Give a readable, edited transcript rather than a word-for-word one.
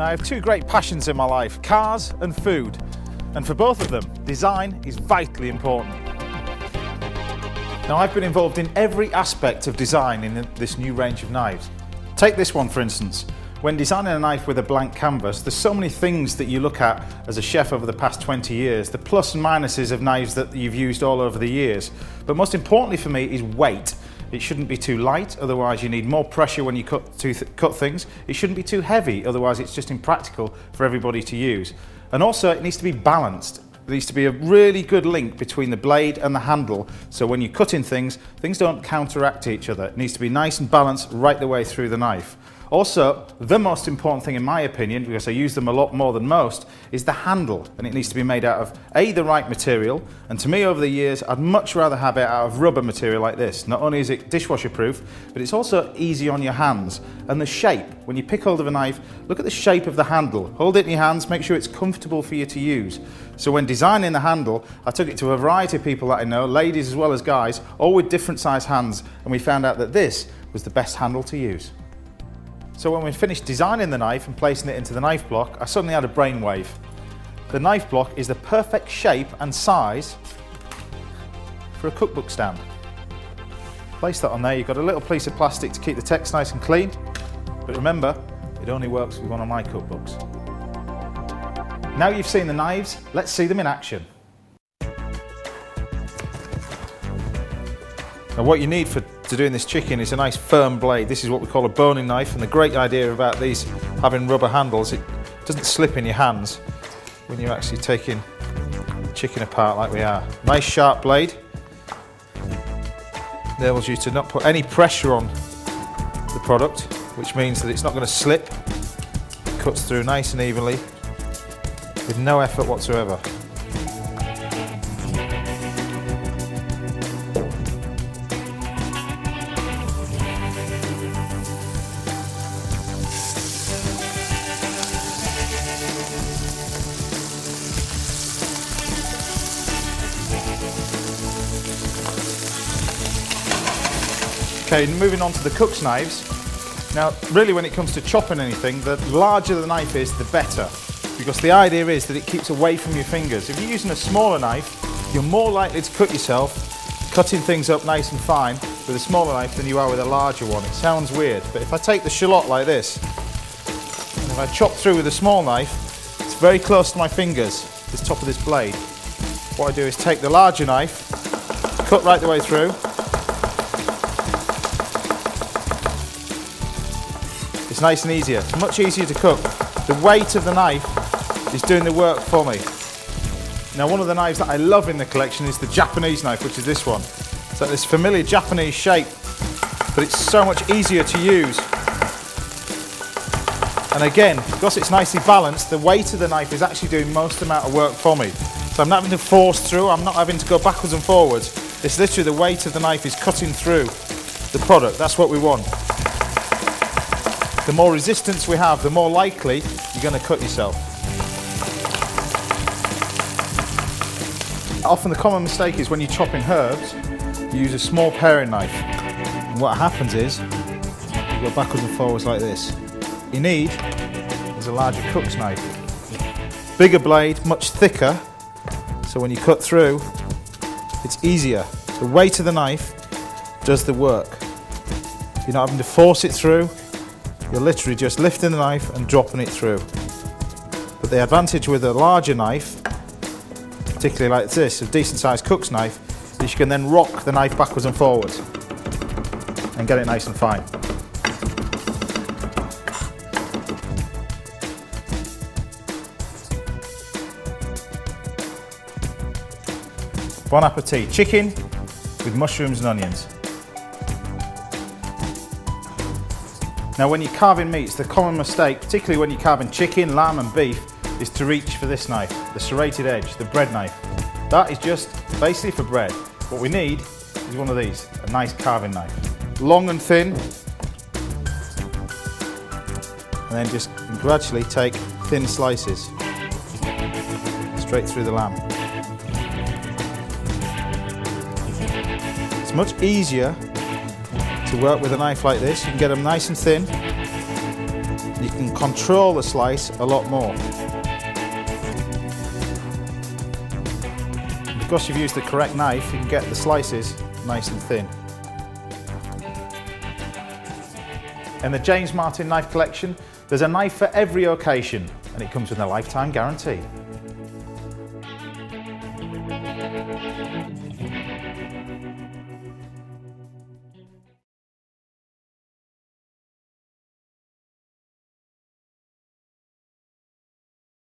Now, I have two great passions in my life, cars and food. And for both of them, design is vitally important. Now, I've been involved in every aspect of design in this new range of knives. Take this one, for instance. When designing a knife with a blank canvas, there's so many things that you look at as a chef over the past 20 years, the plus and minuses of knives that you've used all over the years. But most importantly for me is weight. It shouldn't be too light, otherwise you need more pressure when you cut things. It shouldn't be too heavy, otherwise it's just impractical for everybody to use. And also it needs to be balanced. There needs to be a really good link between the blade and the handle, so when you're cutting things, things don't counteract each other. It needs to be nice and balanced right the way through the knife. Also, the most important thing in my opinion, because I use them a lot more than most, is the handle, and it needs to be made out of the right material, and to me over the years I'd much rather have it out of rubber material like this. Not only is it dishwasher proof, but it's also easy on your hands. And the shape, when you pick hold of a knife, look at the shape of the handle. Hold it in your hands, make sure it's comfortable for you to use. So when designing the handle, I took it to a variety of people that I know, ladies as well as guys, all with different size hands, and we found out that this was the best handle to use. So when we finished designing the knife and placing it into the knife block, I suddenly had a brainwave. The knife block is the perfect shape and size for a cookbook stand. Place that on there, you've got a little piece of plastic to keep the text nice and clean, but remember, it only works with one of my cookbooks. Now you've seen the knives, let's see them in action. Now what you need for doing this chicken is a nice firm blade. This is what we call a boning knife, and the great idea about these having rubber handles, it doesn't slip in your hands when you're actually taking chicken apart like we are. Nice sharp blade. Enables you to not put any pressure on the product, which means that it's not going to slip. It cuts through nice and evenly with no effort whatsoever. Okay, moving on to the cook's knives. Now, really when it comes to chopping anything, the larger the knife is, the better. Because the idea is that it keeps away from your fingers. If you're using a smaller knife, you're more likely to cut yourself, cutting things up nice and fine with a smaller knife than you are with a larger one. It sounds weird, but if I take the shallot like this, and if I chop through with a small knife, it's very close to my fingers, this top of this blade. What I do is take the larger knife, cut right the way through. It's nice and easier. It's much easier to cook. The weight of the knife is doing the work for me. Now, one of the knives that I love in the collection is the Japanese knife, which is this one. It's like this familiar Japanese shape, but it's so much easier to use. And again, because it's nicely balanced, the weight of the knife is actually doing most amount of work for me. So I'm not having to force through, I'm not having to go backwards and forwards. It's literally the weight of the knife is cutting through the product. That's what we want. The more resistance we have, the more likely you're going to cut yourself. Often the common mistake is when you're chopping herbs, you use a small paring knife. And what happens is, you go backwards and forwards like this. You need is a larger cook's knife. Bigger blade, much thicker, so when you cut through, it's easier. The weight of the knife does the work. You're not having to force it through. You're literally just lifting the knife and dropping it through. But the advantage with a larger knife, particularly like this, a decent sized cook's knife, is you can then rock the knife backwards and forwards and get it nice and fine. Bon appetit. Chicken with mushrooms and onions. Now when you're carving meats, the common mistake, particularly when you're carving chicken, lamb and beef, is to reach for this knife, the serrated edge, the bread knife. That is just basically for bread. What we need is one of these, a nice carving knife. Long and thin, and then just gradually take thin slices straight through the lamb. It's much easier to work with a knife like this. You can get them nice and thin, You can control the slice a lot more. Because you've used the correct knife, you can get the slices nice and thin. In the James Martin Knife Collection, there's a knife for every occasion, and it comes with a lifetime guarantee.